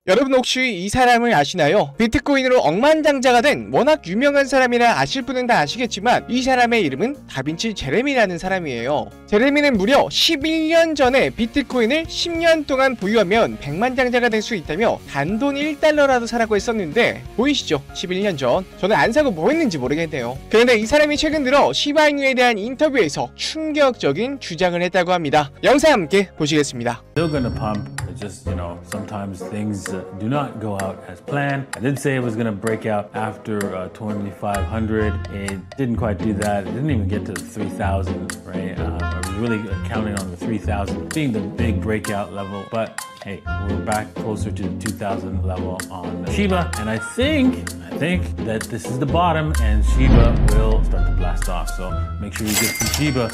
여러분 혹시 이 사람을 아시나요? 비트코인으로 억만장자가 된 워낙 유명한 사람이라 아실 분은 다 아시겠지만 이 사람의 이름은 다빈치 제레미라는 사람이에요. 제레미는 무려 11년 전에 비트코인을 10년 동안 보유하면 100만장자가 될 수 있다며 단돈 1달러라도 사라고 했었는데 보이시죠? 11년 전. 저는 안 사고 뭐 했는지 모르겠네요. 그런데 이 사람이 최근 들어 시바이누에 대한 인터뷰에서 충격적인 주장을 했다고 합니다. 영상 함께 보시겠습니다. Still gonna pump. It's just, sometimes things do not go out as planned. I did say it was gonna break out after 2,500. It didn't quite do that. It didn't even get to 3,000, right? I was really counting on the 3,000 being the big breakout level, but hey, we're back closer to the 2,000 level on Shiba, and I think that this is the bottom, and Shiba will start to blast off. So make sure you get some Shiba.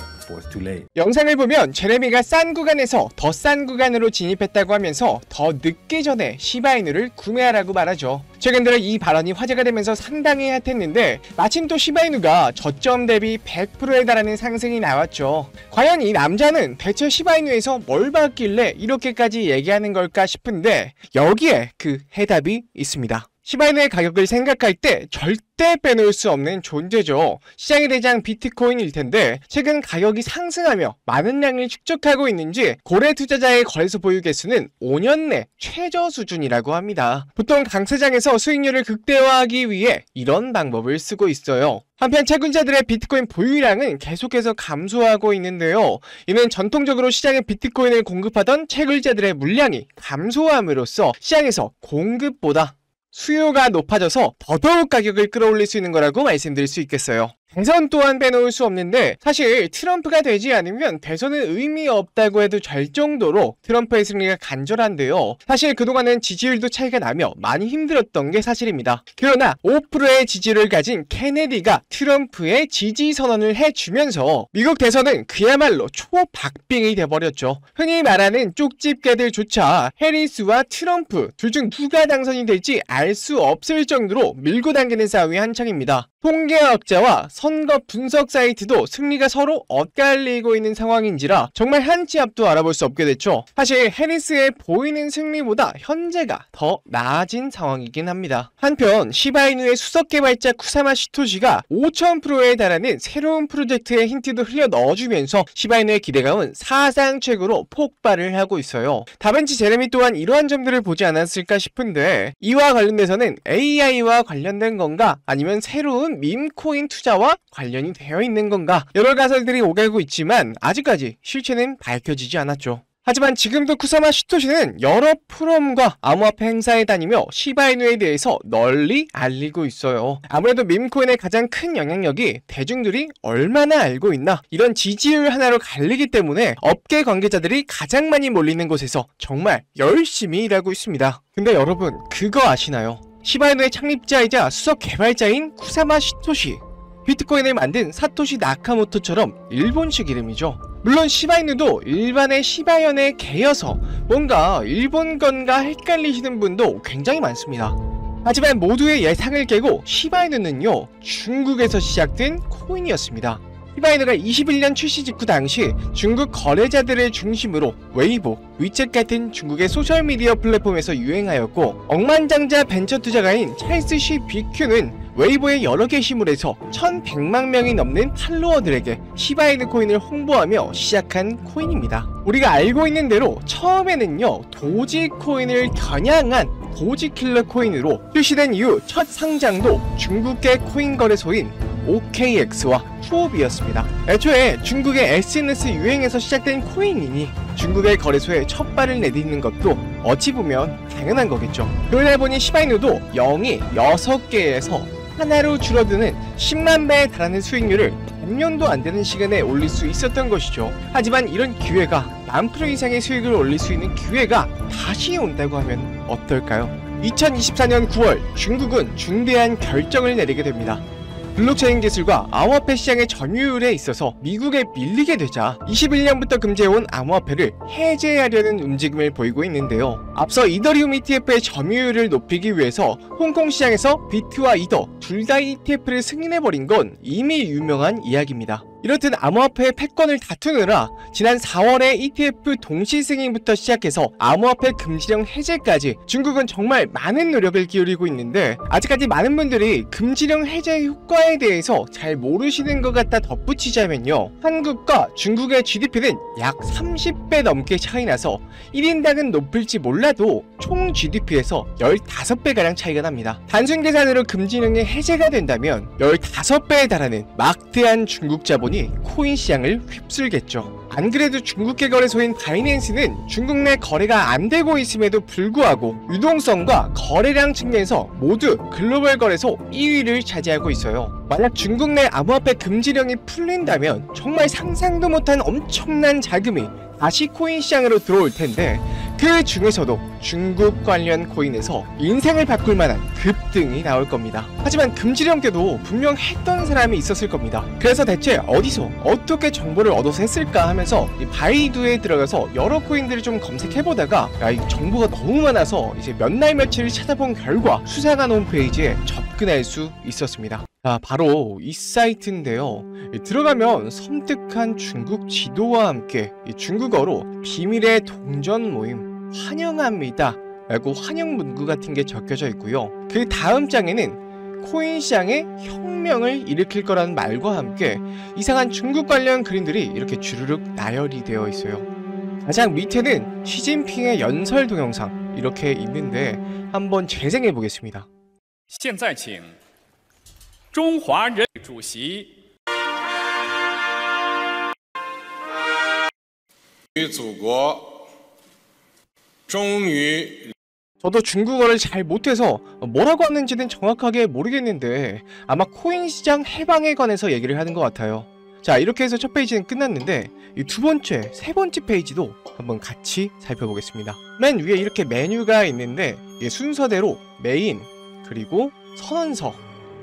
영상을 보면 제레미가 싼 구간에서 더 싼 구간으로 진입했다고 하면서 더 늦기 전에 시바이누를 구매하라고 말하죠. 최근 들어 이 발언이 화제가 되면서 상당히 핫했는데 마침 또 시바이누가 저점 대비 100%에 달하는 상승이 나왔죠. 과연 이 남자는 대체 시바이누에서 뭘 봤길래 이렇게까지 얘기하는 걸까 싶은데 여기에 그 해답이 있습니다. 시바이누의 가격을 생각할 때 절대 빼놓을 수 없는 존재죠. 시장의 대장 비트코인일 텐데 최근 가격이 상승하며 많은 양을 축적하고 있는지 고래 투자자의 거래소 보유 개수는 5년 내 최저 수준이라고 합니다. 보통 강세장에서 수익률을 극대화하기 위해 이런 방법을 쓰고 있어요. 한편 채권자들의 비트코인 보유량은 계속해서 감소하고 있는데요. 이는 전통적으로 시장에 비트코인을 공급하던 채굴자들의 물량이 감소함으로써 시장에서 공급보다 수요가 높아져서 더더욱 가격을 끌어올릴 수 있는 거라고 말씀드릴 수 있겠어요. 대선 또한 빼놓을 수 없는데 사실 트럼프가 되지 않으면 대선은 의미 없다고 해도 될 정도로 트럼프의 승리가 간절한데요. 사실 그동안은 지지율도 차이가 나며 많이 힘들었던 게 사실입니다. 그러나 5%의 지지율을 가진 케네디가 트럼프의 지지 선언을 해주면서 미국 대선은 그야말로 초박빙이 돼버렸죠. 흔히 말하는 쪽집게들조차 해리스와 트럼프 둘 중 누가 당선이 될지 알 수 없을 정도로 밀고 당기는 싸움이 한창입니다. 통계학자와 선거 분석 사이트도 승리가 서로 엇갈리고 있는 상황인지라 정말 한 치 앞도 알아볼 수 없게 됐죠. 사실 해리스의 보이는 승리보다 현재가 더 나아진 상황이긴 합니다. 한편 시바이누의 수석 개발자 쿠사마 시토시가 5,000%에 달하는 새로운 프로젝트의 힌트도 흘려 넣어주면서 시바이누의 기대감은 사상 최고로 폭발을 하고 있어요. 다빈치 제레미 또한 이러한 점들을 보지 않았을까 싶은데 이와 관련돼서는 AI와 관련된 건가 아니면 새로운 밈코인 투자와 관련이 되어 있는 건가 여러 가설들이 오가고 있지만 아직까지 실체는 밝혀지지 않았죠. 하지만 지금도 쿠사마 시토시는 여러 프롬과 암호화폐 행사에 다니며 시바이누에 대해서 널리 알리고 있어요. 아무래도 밈코인의 가장 큰 영향력이 대중들이 얼마나 알고 있나 이런 지지율 하나로 갈리기 때문에 업계 관계자들이 가장 많이 몰리는 곳에서 정말 열심히 일하고 있습니다. 근데 여러분 그거 아시나요? 시바이누의 창립자이자 수석 개발자인 쿠사마 시토시, 비트코인을 만든 사토시 나카모토처럼 일본식 이름이죠. 물론 시바이누도 일반의 시바연의 개여서 뭔가 일본 건가 헷갈리시는 분도 굉장히 많습니다. 하지만 모두의 예상을 깨고 시바이누는요 중국에서 시작된 코인이었습니다. 시바이누가 21년 출시 직후 당시 중국 거래자들을 중심으로 웨이보, 위챗 같은 중국의 소셜미디어 플랫폼에서 유행하였고 억만장자 벤처 투자가인 찰스 시 비큐는 웨이보의 여러 게시물에서 1,100만 명이 넘는 팔로워들에게 시바이누 코인을 홍보하며 시작한 코인입니다. 우리가 알고 있는 대로 처음에는요 도지코인을 겨냥한 도지킬러 코인으로 출시된 이후 첫 상장도 중국계 코인 거래소인 OKX와 후업이었습니다. 애초에 중국의 SNS 유행에서 시작된 코인이니 중국의 거래소에 첫 발을 내딛는 것도 어찌 보면 당연한 거겠죠. 그러다 보니 시바이누도 0이 6개에서 하나로 줄어드는 10만 배에 달하는 수익률을 반년도 안 되는 시간에 올릴 수 있었던 것이죠. 하지만 이런 기회가 10,000% 이상의 수익을 올릴 수 있는 기회가 다시 온다고 하면 어떨까요? 2024년 9월 중국은 중대한 결정을 내리게 됩니다. 블록체인 기술과 암호화폐 시장의 점유율에 있어서 미국에 밀리게 되자 21년부터 금지해온 암호화폐를 해제하려는 움직임을 보이고 있는데요. 앞서 이더리움 ETF의 점유율을 높이기 위해서 홍콩 시장에서 비트와 이더 둘 다 ETF를 승인해버린 건 이미 유명한 이야기입니다. 이렇듯 암호화폐 패권을 다투느라 지난 4월에 ETF 동시 승인부터 시작해서 암호화폐 금지령 해제까지 중국은 정말 많은 노력을 기울이고 있는데 아직까지 많은 분들이 금지령 해제 효과에 대해서 잘 모르시는 것 같다 덧붙이자면요, 한국과 중국의 GDP는 약 30배 넘게 차이 나서 1인당은 높을지 몰라도 총 GDP에서 15배가량 차이가 납니다. 단순 계산으로 금지령이 해제가 된다면 15배에 달하는 막대한 중국 자본이 코인 시장을 휩쓸겠죠. 안 그래도 중국계 거래소인 바이낸스는 중국 내 거래가 안 되고 있음에도 불구하고 유동성과 거래량 측면에서 모두 글로벌 거래소 2위를 차지하고 있어요. 만약 중국 내 암호화폐 금지령이 풀린다면 정말 상상도 못한 엄청난 자금이 다시 코인 시장으로 들어올 텐데, 그 중에서도 중국 관련 코인에서 인생을 바꿀 만한 급등이 나올 겁니다. 하지만 금지령 때도 분명 했던 사람이 있었을 겁니다. 그래서 대체 어디서 어떻게 정보를 얻어서 했을까 하면서 이 바이두에 들어가서 여러 코인들을 좀 검색해보다가 이 정보가 너무 많아서 이제 몇 날 며칠을 찾아본 결과 수상한 홈페이지에 접근할 수 있었습니다. 바로 이 사이트인데요. 들어가면 섬뜩한 중국 지도와 함께 중국어로 비밀의 동전 모임 환영합니다 라고 환영 문구 같은 게 적혀져 있고요. 그 다음 장에는 코인 시장에 혁명을 일으킬 거라는 말과 함께 이상한 중국 관련 그림들이 이렇게 주르륵 나열이 되어 있어요. 가장 밑에는 시진핑의 연설 동영상 이렇게 있는데 한번 재생해 보겠습니다. 现在请中华人民主席与祖国终于 저도 중국어를 잘 못해서 뭐라고 하는지는 정확하게 모르겠는데 아마 코인 시장 해방에 관해서 얘기를 하는 것 같아요. 자, 이렇게 해서 첫 페이지는 끝났는데 이 두 번째, 세 번째 페이지도 한번 같이 살펴보겠습니다. 맨 위에 이렇게 메뉴가 있는데 순서대로 메인, 그리고 선언서,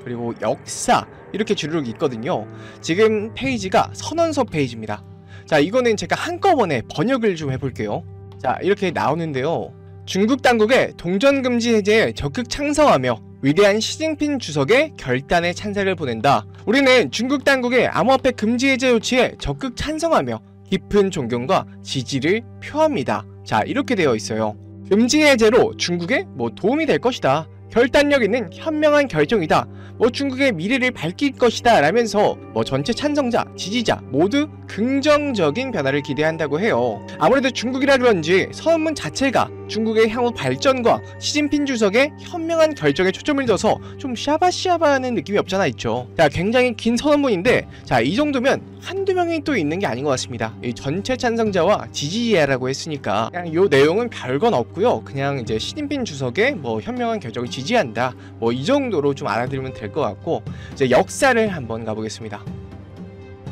그리고 역사 이렇게 주르륵 있거든요. 지금 페이지가 선언서 페이지입니다. 자, 이거는 제가 한꺼번에 번역을 좀 해볼게요. 자, 이렇게 나오는데요. 중국 당국의 동전 금지 해제에 적극 찬성하며 위대한 시진핑 주석의 결단에 찬사를 보낸다. 우리는 중국 당국의 암호화폐 금지 해제 조치에 적극 찬성하며 깊은 존경과 지지를 표합니다. 자, 이렇게 되어 있어요. 금지 해제로 중국에 도움이 될 것이다. 결단력 있는 현명한 결정이다. 중국의 미래를 밝힐 것이다 라면서 전체 찬성자, 지지자 모두 긍정적인 변화를 기대한다고 해요. 아무래도 중국이라 그런지 선언문 자체가 중국의 향후 발전과 시진핑 주석의 현명한 결정에 초점을 둬서 좀 샤바샤바하는 느낌이 없잖아 있죠. 자, 굉장히 긴 선언문인데 자, 이 정도면 한두 명이 또 있는 게 아닌 것 같습니다. 이 전체 찬성자와 지지자라고 했으니까 그냥 요 내용은 별건 없고요. 그냥 이제 시진핑 주석의 현명한 결정을 지지한다. 이 정도로 좀 알아들으면 될 것 같고, 이제 역사를 한번 가보겠습니다.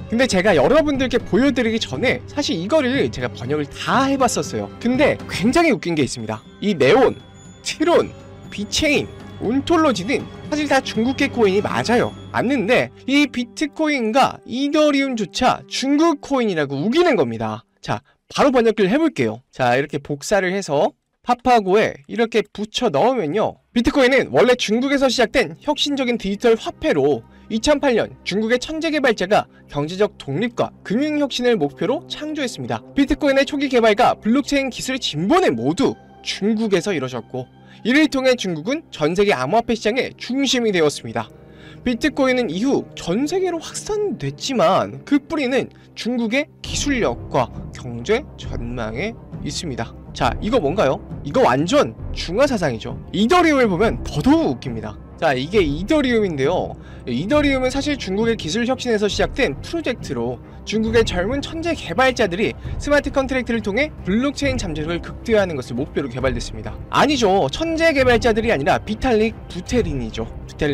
근데 제가 여러분들께 보여드리기 전에 사실 이거를 제가 번역을 다 해봤었어요. 근데 굉장히 웃긴 게 있습니다. 이 네온, 트론, 비체인, 온톨로지는 사실 다 중국계 코인이 맞아요. 맞는데 이 비트코인과 이더리움조차 중국 코인이라고 우기는 겁니다. 자, 바로 번역을 해볼게요. 자, 이렇게 복사를 해서 파파고에 이렇게 붙여 넣으면요, 비트코인은 원래 중국에서 시작된 혁신적인 디지털 화폐로 2008년 중국의 천재 개발자가 경제적 독립과 금융 혁신을 목표로 창조했습니다. 비트코인의 초기 개발과 블록체인 기술 진보는 모두 중국에서 이루어졌고, 이를 통해 중국은 전세계 암호화폐 시장의 중심이 되었습니다. 비트코인은 이후 전세계로 확산됐지만 그 뿌리는 중국의 기술력과 경제 전망에 있습니다. 자, 이거 뭔가요? 이거 완전 중화사상이죠. 이더리움을 보면 더더욱 웃깁니다. 자, 이게 이더리움인데요. 이더리움은 사실 중국의 기술 혁신에서 시작된 프로젝트로 중국의 젊은 천재 개발자들이 스마트 컨트랙트를 통해 블록체인 잠재력을 극대화하는 것을 목표로 개발됐습니다. 아니죠. 천재 개발자들이 아니라 비탈릭 부테린이죠.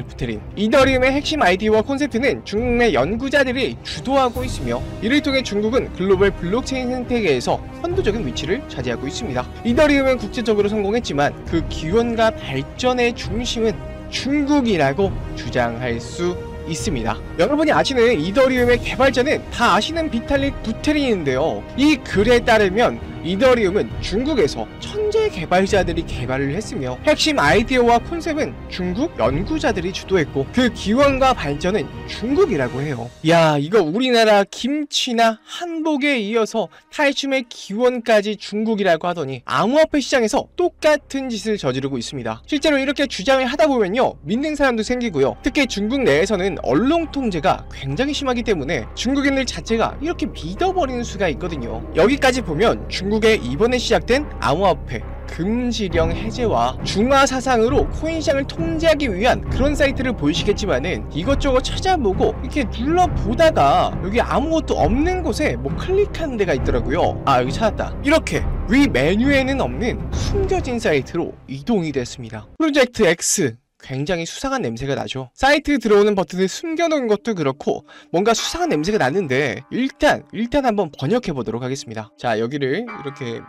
부테린. 이더리움의 핵심 아이디어와 콘셉트는 중국 내 연구자들이 주도하고 있으며, 이를 통해 중국은 글로벌 블록체인 생태계에서 선도적인 위치를 차지하고 있습니다. 이더리움은 국제적으로 성공했지만 그 기원과 발전의 중심은 중국이라고 주장할 수 있습니다. 여러분이 아시는 이더리움의 개발자는 다 아시는 비탈릭 부테린인데요. 이 글에 따르면 이더리움은 중국에서 천재 개발자들이 개발을 했으며 핵심 아이디어와 콘셉트는 중국 연구자들이 주도했고 그 기원과 발전은 중국이라고 해요. 야, 이거 우리나라 김치나 한복에 이어서 탈춤의 기원까지 중국이라고 하더니 암호화폐 시장에서 똑같은 짓을 저지르고 있습니다. 실제로 이렇게 주장을 하다 보면요, 믿는 사람도 생기고요. 특히 중국 내에서는 언론 통제가 굉장히 심하기 때문에 중국인들 자체가 이렇게 믿어버리는 수가 있거든요. 여기까지 보면 중국의 이번에 시작된 암호화폐 금지령 해제와 중화 사상으로 코인 시장을 통제하기 위한 그런 사이트를 보이시겠지만은 이것저것 찾아보고 이렇게 눌러보다가 여기 아무것도 없는 곳에 뭐 클릭하는 데가 있더라고요. 아, 여기 찾았다. 이렇게 위 메뉴에는 없는 숨겨진 사이트로 이동이 됐습니다. 프로젝트 X, 굉장히 수상한 냄새가 나죠. 사이트 들어오는 버튼을 숨겨놓은 것도 그렇고 뭔가 수상한 냄새가 나는데 일단 한번 번역해 보도록 하겠습니다. 자, 여기를 이렇게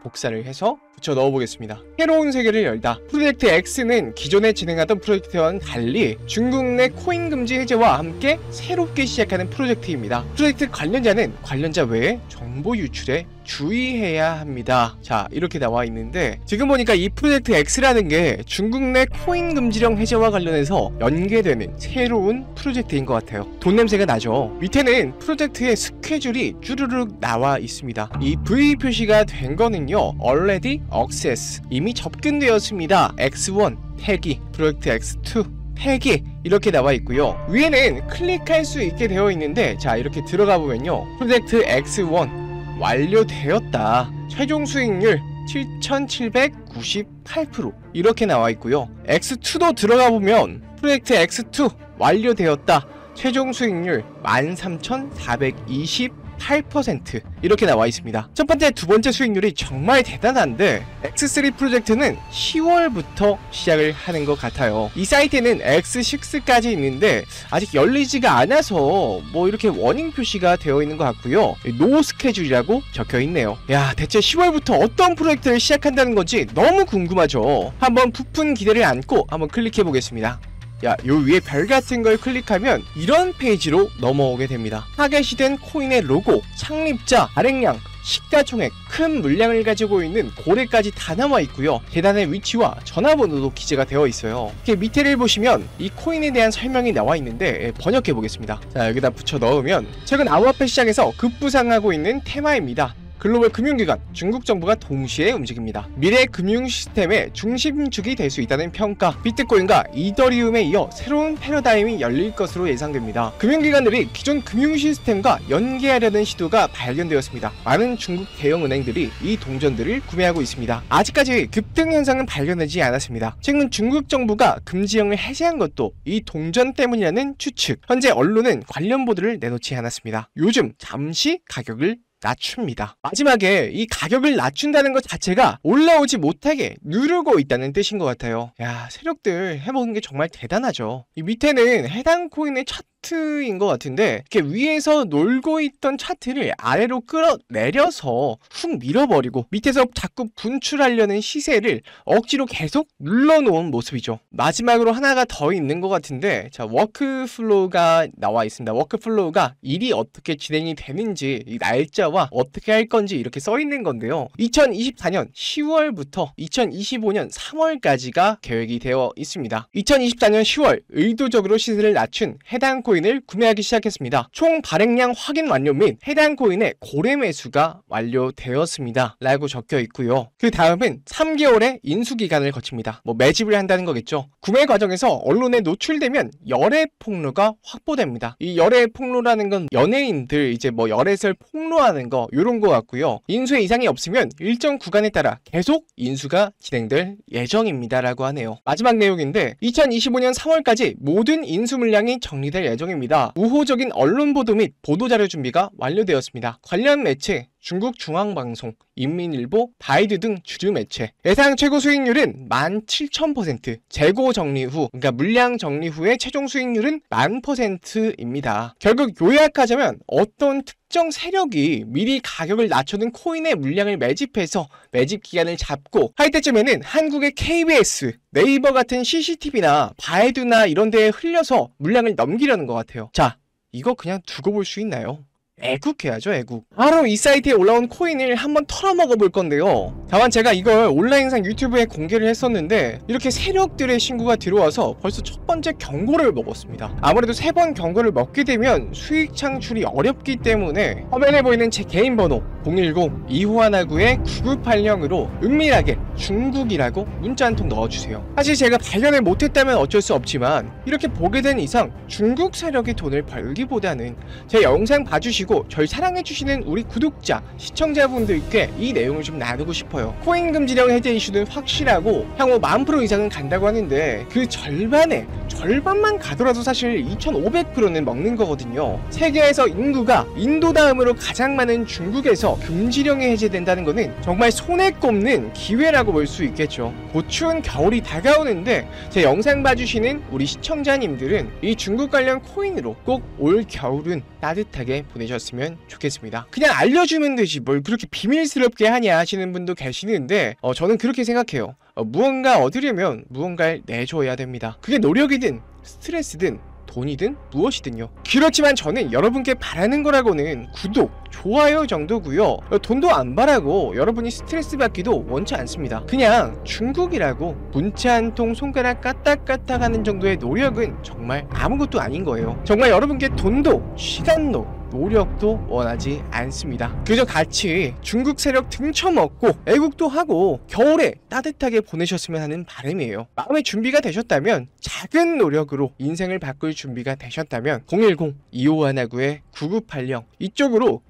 복사를 해서 붙여 넣어보겠습니다. 새로운 세계를 열다. 프로젝트 X는 기존에 진행하던 프로젝트와는 달리 중국 내 코인 금지 해제와 함께 새롭게 시작하는 프로젝트입니다. 프로젝트 관련자는 관련자 외에 정보 유출에 주의해야 합니다. 자, 이렇게 나와 있는데 지금 보니까 이 프로젝트 X라는 게 중국 내 코인 금지령 해제와 관련해서 연계되는 새로운 프로젝트인 것 같아요. 돈 냄새가 나죠. 밑에는 프로젝트의 스케줄이 쭈르륵 나와 있습니다. 이 V 표시가 된 거는요, already access, 이미 접근되었습니다. X1 태기, 프로젝트 X2 태기, 이렇게 나와 있고요. 위에는 클릭할 수 있게 되어 있는데, 자, 이렇게 들어가 보면요, 프로젝트 X1 완료되었다. 최종 수익률 7,798% 이렇게 나와 있고요. X2도 들어가 보면 프로젝트 X2 완료되었다. 최종 수익률 13,428% 이렇게 나와 있습니다. 첫 번째, 두 번째 수익률이 정말 대단한데 X3 프로젝트는 10월부터 시작을 하는 것 같아요. 이 사이트에는 X6까지 있는데 아직 열리지가 않아서 뭐 이렇게 워닝 표시가 되어 있는 것 같고요. 노 스케줄이라고 적혀 있네요. 야, 대체 10월부터 어떤 프로젝트를 시작한다는 건지 너무 궁금하죠. 한번 부푼 기대를 안고 한번 클릭해 보겠습니다. 야, 요 위에 별 같은 걸 클릭하면 이런 페이지로 넘어오게 됩니다. 타겟이된 코인의 로고, 창립자, 발행량, 시가총액, 큰 물량을 가지고 있는 고래까지 다 나와 있고요. 계단의 위치와 전화번호도 기재가 되어 있어요. 이렇게 밑에를 보시면 이 코인에 대한 설명이 나와 있는데 번역해 보겠습니다. 자, 여기다 붙여 넣으면 최근 암호화폐 시장에서 급부상하고 있는 테마입니다. 글로벌 금융기관, 중국 정부가 동시에 움직입니다. 미래 금융 시스템의 중심축이 될 수 있다는 평가, 비트코인과 이더리움에 이어 새로운 패러다임이 열릴 것으로 예상됩니다. 금융기관들이 기존 금융 시스템과 연계하려는 시도가 발견되었습니다. 많은 중국 대형은행들이 이 동전들을 구매하고 있습니다. 아직까지 급등 현상은 발견되지 않았습니다. 최근 중국 정부가 금지령을 해제한 것도 이 동전 때문이라는 추측. 현재 언론은 관련 보도를 내놓지 않았습니다. 요즘 잠시 가격을 낮춥니다. 마지막에 이 가격을 낮춘다는 것 자체가 올라오지 못하게 누르고 있다는 뜻인 것 같아요. 야, 세력들 해먹은 게 정말 대단하죠. 이 밑에는 해당 코인의 차트인 것 같은데 이렇게 위에서 놀고 있던 차트를 아래로 끌어내려서 훅 밀어버리고 밑에서 자꾸 분출하려는 시세를 억지로 계속 눌러놓은 모습이죠. 마지막으로 하나가 더 있는 것 같은데, 자, 워크플로우가 나와 있습니다. 워크플로우가 일이 어떻게 진행이 되는지, 이 날짜와 어떻게 할 건지 이렇게 써 있는 건데요. 2024년 10월부터 2025년 3월까지가 계획이 되어 있습니다. 2024년 10월 의도적으로 시세를 낮춘 해당 코인을 구매하기 시작했습니다. 총 발행량 확인 완료 및 해당 코인의 고래 매수가 완료되었습니다. 라고 적혀 있고요. 그 다음은 3개월의 인수기간을 거칩니다. 뭐 매집을 한다는 거겠죠. 구매 과정에서 언론에 노출되면 열애 폭로가 확보됩니다. 이 열애 폭로라는 건 연예인들 이제 뭐 열애설 폭로하는 거, 요런 거 같고요. 인수에 이상이 없으면 일정 구간에 따라 계속 인수가 진행될 예정입니다. 라고 하네요. 마지막 내용인데 2025년 3월까지 모든 인수 물량이 정리될 예정입니다. 우호적인 언론 보도 및 보도자료 준비가 완료되었습니다. 관련 매체 중국 중앙방송, 인민일보, 바이두 등 주류 매체. 예상 최고 수익률은 17,000%, 재고 정리 후, 그러니까 물량 정리 후의 최종 수익률은 10,000%입니다. 결국 요약하자면 어떤 특정 세력이 미리 가격을 낮춰둔 코인의 물량을 매집해서 매집 기간을 잡고 할 때쯤에는 한국의 KBS, 네이버 같은 CCTV나 바이두나 이런 데에 흘려서 물량을 넘기려는 것 같아요. 자, 이거 그냥 두고 볼 수 있나요? 애국해야죠, 애국. 바로 이 사이트에 올라온 코인을 한번 털어먹어 볼 건데요. 다만 제가 이걸 온라인상 유튜브에 공개를 했었는데 이렇게 세력들의 신고가 들어와서 벌써 첫 번째 경고를 먹었습니다. 아무래도 3번 경고를 먹게 되면 수익 창출이 어렵기 때문에 화면에 보이는 제 개인 번호 010-2519-9980으로 은밀하게 중국이라고 문자 한 통 넣어주세요. 사실 제가 발견을 못했다면 어쩔 수 없지만 이렇게 보게 된 이상 중국 세력이 돈을 벌기보다는 제 영상 봐주시고 절 사랑해주시는 우리 구독자, 시청자분들께 이 내용을 좀 나누고 싶어요. 코인 금지령 해제 이슈는 확실하고 향후 10,000% 이상은 간다고 하는데 그 절반만 가더라도 사실 2,500%는 먹는 거거든요. 세계에서 인구가 인도 다음으로 가장 많은 중국에서 금지령이 해제된다는 거는 정말 손에 꼽는 기회라고 볼 수 있겠죠. 곧 추운 겨울이 다가오는데 제 영상 봐주시는 우리 시청자님들은 이 중국 관련 코인으로 꼭 올 겨울은 따뜻하게 보내셨으면 좋겠습니다. 그냥 알려주면 되지 뭘 그렇게 비밀스럽게 하냐 하시는 분도 계시는데 저는 그렇게 생각해요. 무언가 얻으려면 무언가를 내줘야 됩니다. 그게 노력이든 스트레스든 돈이든 무엇이든요. 그렇지만 저는 여러분께 바라는 거라고는 구독, 좋아요 정도고요. 돈도 안 바라고 여러분이 스트레스 받기도 원치 않습니다. 그냥 중국이라고 문자 한 통 손가락 까딱까딱 하는 정도의 노력은 정말 아무것도 아닌 거예요. 정말 여러분께 돈도 시간도 노력도 원하지 않습니다. 그저 같이 중국 세력 등쳐먹고 애국도 하고 겨울에 따뜻하게 보내셨으면 하는 바람이에요. 마음의 준비가 되셨다면, 작은 노력으로 인생을 바꿀 준비가 되셨다면 010-2519-9980 이쪽으로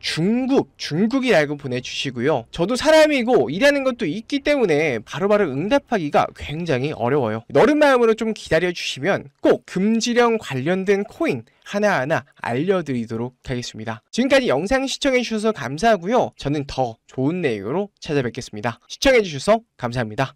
중국이라고 보내주시고요. 저도 사람이고 일하는 것도 있기 때문에 바로바로 응답하기가 굉장히 어려워요. 너른 마음으로 좀 기다려주시면 꼭 금지령 관련된 코인 하나하나 알려드리도록 하겠습니다. 지금까지 영상 시청해주셔서 감사하고요. 저는 더 좋은 내용으로 찾아뵙겠습니다. 시청해주셔서 감사합니다.